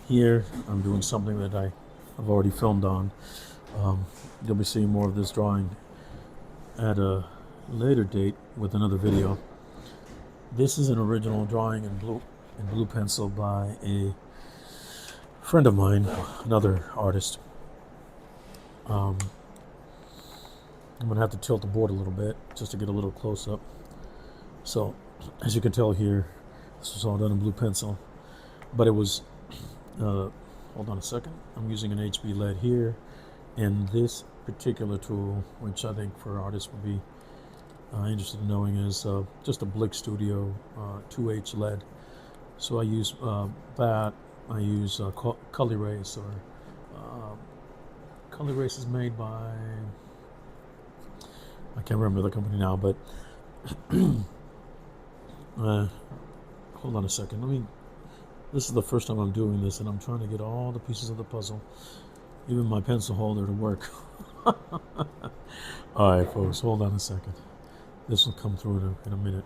Here I'm doing something that I've already filmed on. You'll be seeing more of this drawing at a later date with another video. This is an original drawing in blue pencil by a friend of mine, another artist. I'm gonna have to tilt the board a little bit just to get a little close up. So, as you can tell here, this was all done in blue pencil, but it was, hold on a second, I'm using an HB lead here, and this particular tool, which I think for artists would be interested in knowing, is just a Blick Studio 2H lead. So I use that. I use Color Erase, or Color Erase is made by, I can't remember the company now, but hold on a second. This is the first time I'm doing this, and I'm trying to get all the pieces of the puzzle, even my pencil holder, to work. Alright, folks, hold on a second. This will come through in a minute.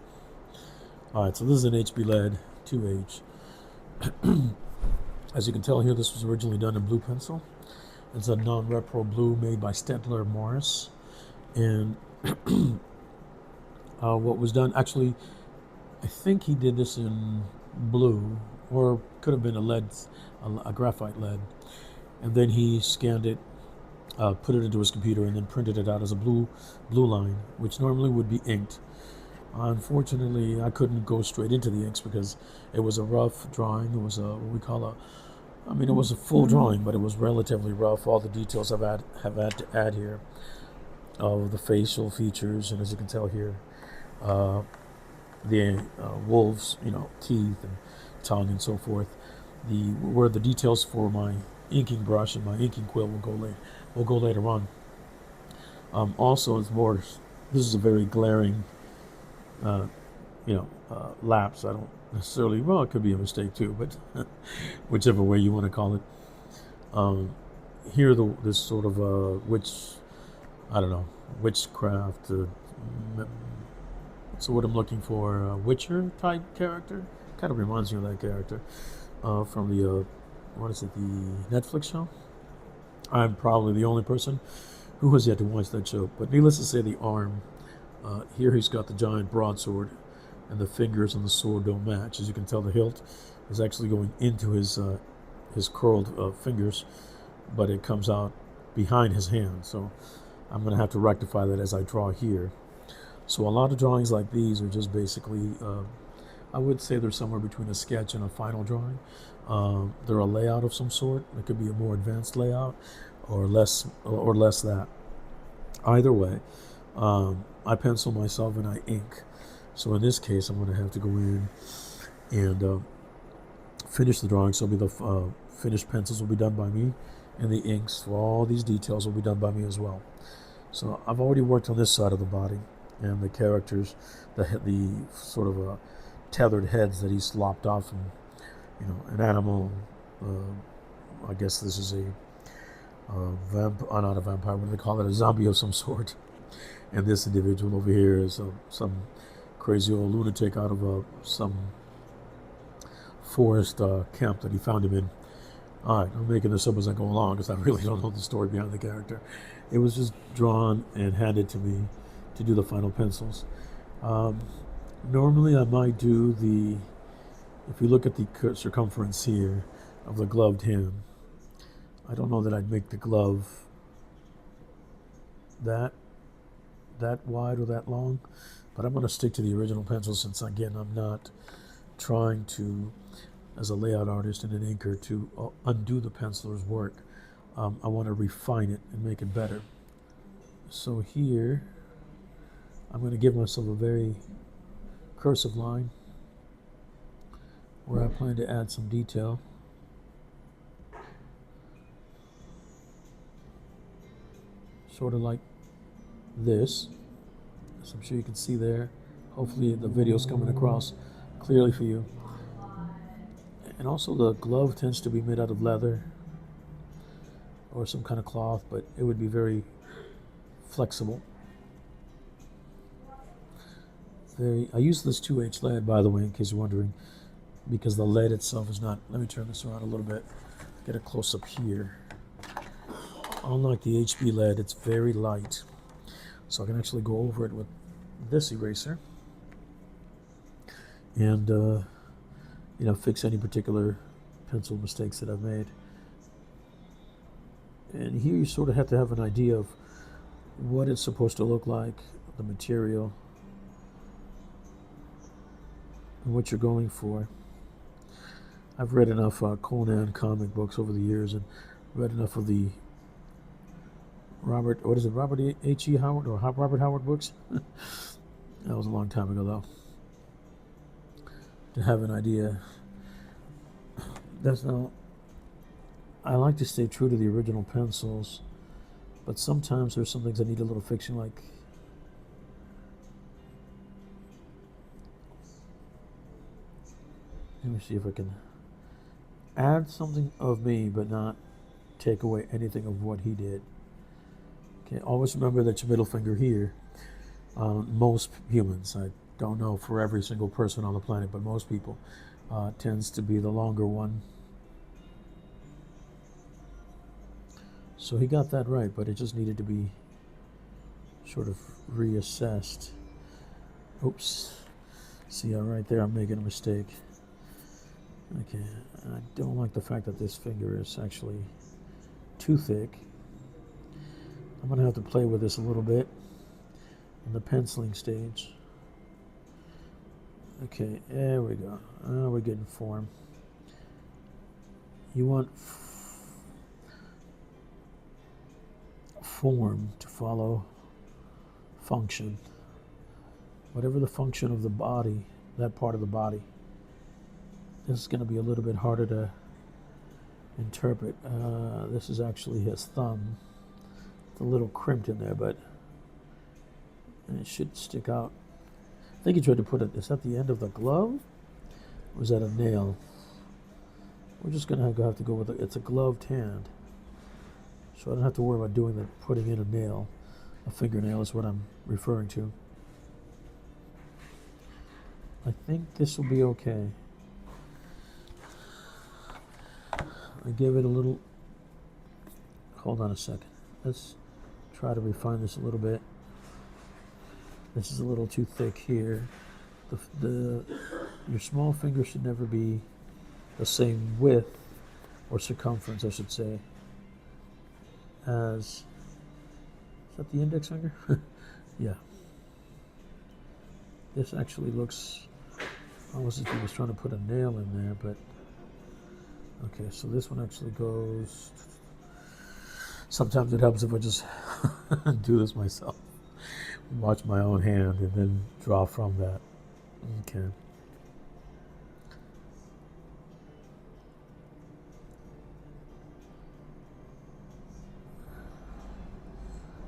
Alright, so this is an HB lead 2H. As you can tell here, this was originally done in blue pencil. It's a non-repro blue made by Stettler Morris. And what was done, actually, I think he did this in blue, or could have been a graphite lead. And then he scanned it, put it into his computer, and then printed it out as a blue line, which normally would be inked. Unfortunately, I couldn't go straight into the inks because it was a rough drawing. It was what we call it was a full drawing, but it was relatively rough. All the details have had to add here of the facial features, and as you can tell here, the wolves, teeth and tongue and so forth. Where the details for my inking brush and my inking quill will go later on. Also, this is a very glaring, lapse. I don't necessarily, well, it could be a mistake too, but whichever way you want to call it. Here, this sort of witchcraft. So what I'm looking for, a Witcher type character. Kind of reminds me of that character from the the Netflix show. I'm probably the only person who has yet to watch that show. But needless to say, the arm, here he's got the giant broadsword, and the fingers on the sword don't match. As you can tell, the hilt is actually going into his curled fingers, but it comes out behind his hand. So I'm going to have to rectify that as I draw here. So a lot of drawings like these are just basically, I would say they're somewhere between a sketch and a final drawing. They're a layout of some sort. It could be a more advanced layout, or less that. Either way, I pencil myself and I ink. So in this case, I'm going to have to go in and finish the drawing. So the finished pencils will be done by me, and the inks for all these details will be done by me as well. So I've already worked on this side of the body, and the characters, the sort of tethered heads that he slopped off from, an animal. I guess this is not a vampire. What do they call it? A zombie of some sort. And this individual over here is some crazy old lunatic out of some forest camp that he found him in. All right, I'm making this up as I go along because I really don't know the story behind the character. It was just drawn and handed to me to do the final pencils. Normally I might do if you look at the circumference here of the gloved hand, I don't know that I'd make the glove that wide or that long, but I'm going to stick to the original pencil since, again, I'm not trying to, as a layout artist and an inker, to undo the penciler's work. I want to refine it and make it better. So here, I'm going to give myself a very cursive line where I plan to add some detail. Sort of like this, as I'm sure you can see there. Hopefully the video's coming across clearly for you. And also the glove tends to be made out of leather or some kind of cloth, but it would be very flexible. I use this 2H lead, by the way, in case you're wondering, because the lead itself is not, let me turn this around a little bit. get a close up here. Unlike the HB lead, it's very light. So I can actually go over it with this eraser and fix any particular pencil mistakes that I've made. And here you sort of have to have an idea of what it's supposed to look like, the material, and what you're going for. I've read enough Conan comic books over the years and read enough of the Robert H.E. Howard or Robert Howard books. That was a long time ago, though. To have an idea. I like to stay true to the original pencils, but sometimes there's some things that need a little fixing, like let me see if I can add something of me, but not take away anything of what he did. Okay, always remember that your middle finger here, most humans, I don't know for every single person on the planet, but most people, tends to be the longer one. So he got that right, but it just needed to be sort of reassessed. Oops. See, right there I'm making a mistake. Okay, I don't like the fact that this finger is actually too thick. I'm going to have to play with this a little bit in the penciling stage. Okay, there we go. We're getting form. You want form to follow function. Whatever the function of the body, that part of the body. This is going to be a little bit harder to interpret. This is actually his thumb. It's a little crimped in there, but it should stick out. I think he tried to put it, is that the end of the glove? Or is that a nail? We're just going to have to go with it. It's a gloved hand. So I don't have to worry about putting in a nail. A fingernail is what I'm referring to. I think this will be okay. I give it a little, hold on a second. Let's try to refine this a little bit. This is a little too thick here. Your small finger should never be the same width or circumference, I should say, as, is that the index finger? Yeah. This actually looks almost as if he was trying to put a nail in there, but okay, so this one actually goes, sometimes it helps if I just do this myself. Watch my own hand and then draw from that. Okay.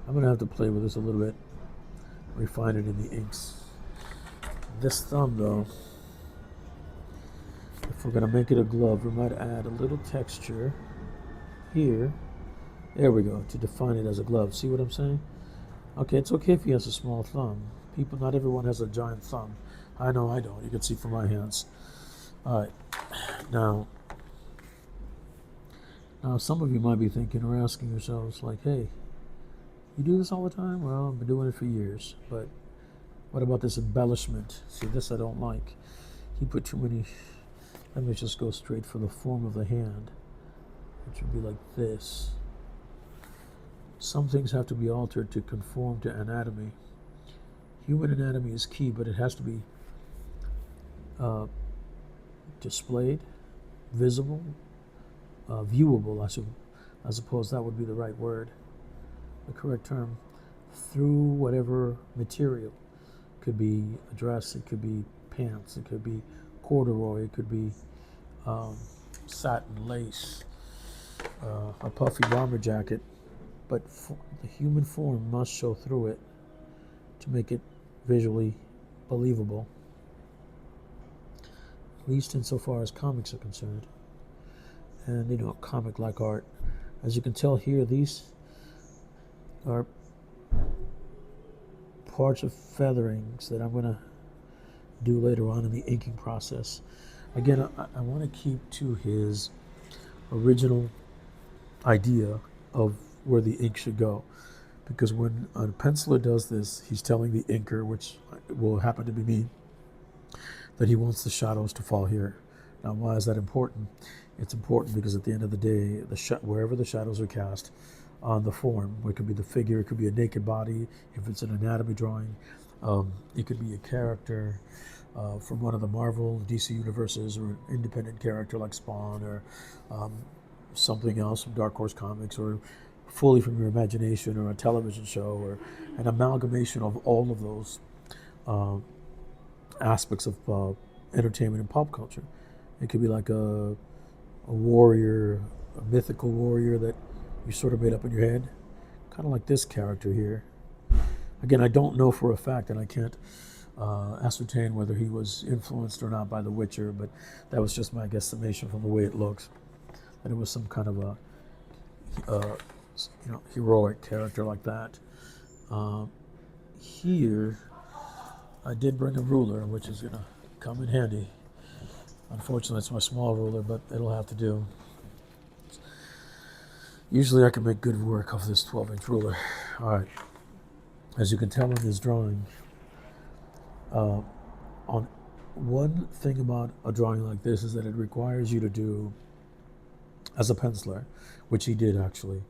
I'm going to have to play with this a little bit, refine it in the inks. This thumb, though, if we're going to make it a glove, we might add a little texture here. There we go, to define it as a glove. See what I'm saying? Okay, it's okay if he has a small thumb. Not everyone has a giant thumb. I know I don't. You can see from my hands. All right. Now, some of you might be thinking or asking yourselves, like, hey, you do this all the time? Well, I've been doing it for years, but what about this embellishment? See, this I don't like. He put too many. Let me just go straight for the form of the hand, which would be like this. Some things have to be altered to conform to anatomy. Human anatomy is key, but it has to be displayed, visible, viewable, I suppose that would be the right word, the correct term, through whatever material. It could be a dress, it could be pants, it could be corduroy, it could be satin lace, a puffy bomber jacket, but the human form must show through it to make it visually believable, at least insofar as comics are concerned, and comic-like art. As you can tell here, these are parts of featherings that I'm going to do later on in the inking process. Again, I want to keep to his original idea of where the ink should go. Because when a penciler does this, he's telling the inker, which will happen to be me, that he wants the shadows to fall here. Now, why is that important? It's important because at the end of the day, wherever the shadows are cast on the form, it could be the figure, it could be a naked body, if it's an anatomy drawing, it could be a character from one of the Marvel, DC universes, or an independent character like Spawn, or um, something else from Dark Horse Comics, or fully from your imagination, or a television show, or an amalgamation of all of those uh, aspects of entertainment and pop culture. It could be like a warrior, a mythical warrior that you sort of made up in your head, kind of like this character here. Again, I don't know for a fact, and I can't ascertain whether he was influenced or not by The Witcher, but that was just my guesstimation from the way it looks. That it was some kind of a heroic character like that. Here, I did bring a ruler, which is gonna come in handy. Unfortunately, it's my small ruler, but it'll have to do. Usually I can make good work of this 12-inch ruler. All right. As you can tell in this drawing, on one thing about a drawing like this is that it requires you to do, as a penciler, which he did actually,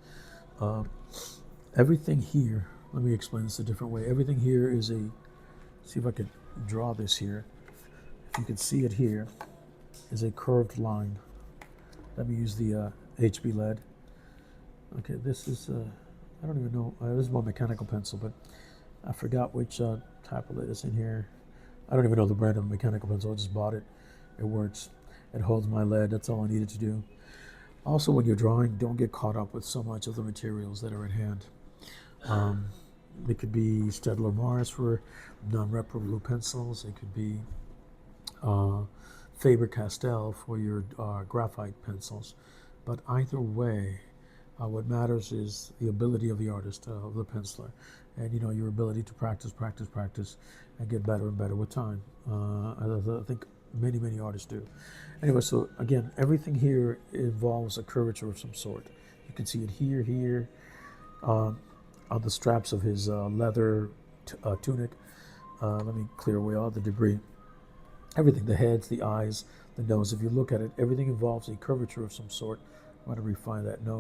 everything here, let me explain this a different way. Everything here is see if I could draw this here. If you can see it here, is a curved line. Let me use the HB lead. Okay, this is, I don't even know, this is my mechanical pencil, but I forgot which type of lead is in here. I don't even know the brand of mechanical pencil, I just bought it. It works. It holds my lead, that's all I needed to do. Also, when you're drawing, don't get caught up with so much of the materials that are at hand. It could be Staedtler Mars for non-repro blue pencils. It could be Faber-Castell for your graphite pencils. But either way, what matters is the ability of the artist, of the penciler, and your ability to practice, and get better and better with time. I think many artists do. Anyway, so again, everything here involves a curvature of some sort. You can see it here, on the straps of his leather tunic. Let me clear away all the debris. Everything, the heads, the eyes, the nose. If you look at it, everything involves a curvature of some sort. I want to refine that nose.